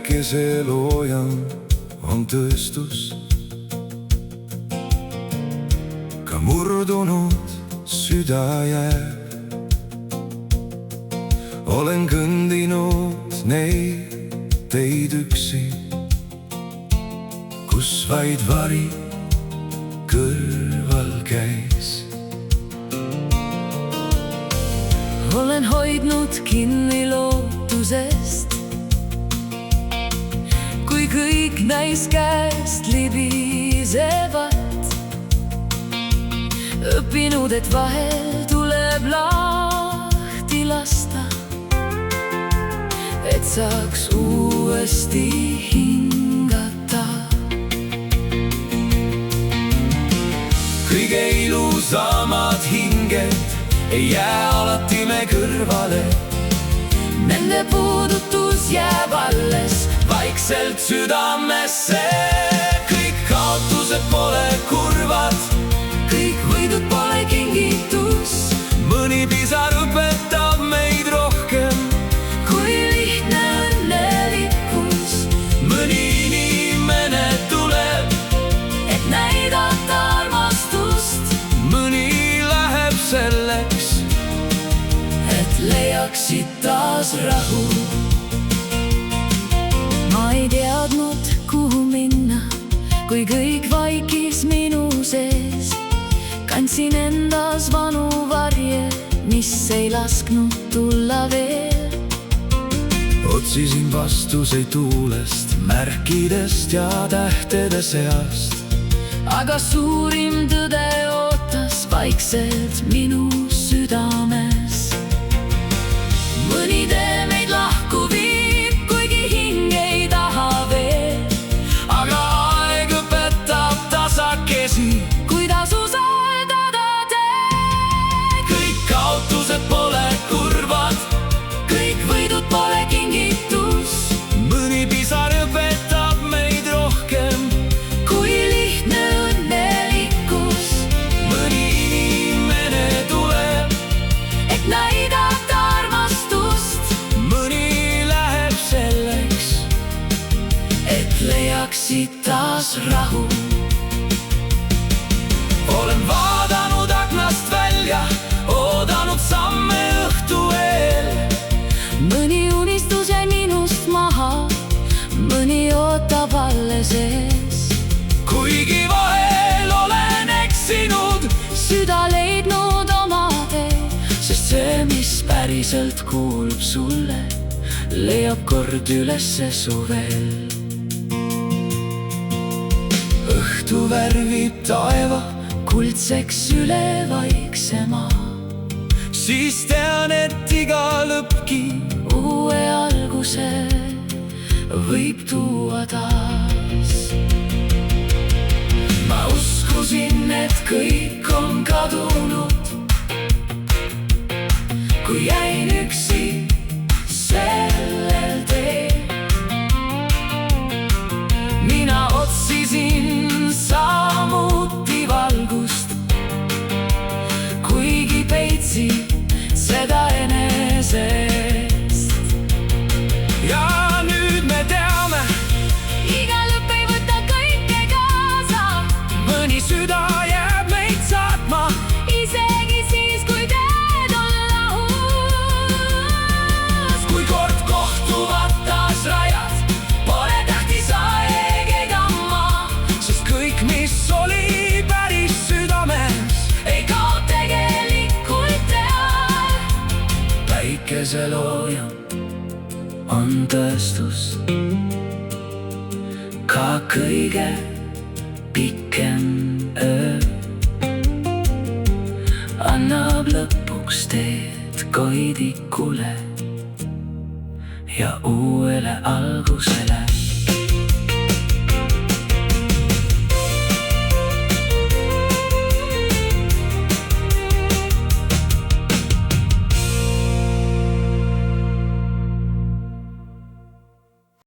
päikeselooja on tõestus. Ka murdunud süda jääb. Olen kõndinud neid teid üksi, kus vaid vari kõrval käis. Olen hoidnud kinni lootusest, kui kõik näis käest libisevat. Õppinud, et vahel tuleb lahti lasta, et saaks uuesti hingata. Kõige ilusamad hinged ei jää alati me kõrvale. Nende puudutus jääb alles vaikselt südamesse. Kõik kaotused pole kurvad, kõik võidud pole kingitus. Mõni pisar õpetab meid rohkem kui lihtne õnnelikkus. Mõni inimene tuleb, et näidata armastust. Mõni läheb selleks, et leiaksid taas rahu. Ma ei teadnud, kuhu minna, kui kõik vaikis minu sees. Kandsin endas vanu varje, mis ei lasknud tulla veel. Otsisin vastuseid tuulest, märkidest ja tähtede seast. Aga suurim tõde ootas vaikselt minu südames. Mõni tee meid lahku viib, kuigi hing ei taha veel. Aga aeg õpetab tasakesi, kuidas usaldada teed. kõik kaotused pole kurvad, kõik võidud pole kingitus. mõni pisar õpetab meid rohkem kui lihtne õnnelikkus. mõni inimene tuleb, et näidata armastust. mõni läheb selleks, et leiaksid taas rahu. olen vaadanud aknast välja, oodanud samme õhtu eel. Mõni unistus jäi minust maha, mõni ootab alles ees. Kuigi vahel olen eksinud, Süda leidnud oma tee, sest see, mis päriselt kuulub sulle, leiab kord ülesse suvel. Õhtu värvib taeva kuldseks üle vaikse maa. siis tean, et iga lõppki Uue alguse võib tuua taas. ma uskusin, et kõik on kadunud, kui jäin üksi sellel teel. mina otsisin samuti valgust, kuigi peitsin seda enesest. ja nüüd me teame, Iga lõpp ei võta kõike kaasa, mõni süda jääb meid saatma. isegi siis, kui teed on lahus. kui kord kohtuvad taas rajad, pole tähtis aeg ega maa, sest kõik, mis oli päris südames, Ei kao tegelikult teal. päikeselooja on tõestus. Ka kõige pikem öö annab lõpuks teed koidikule ja uuele alguse.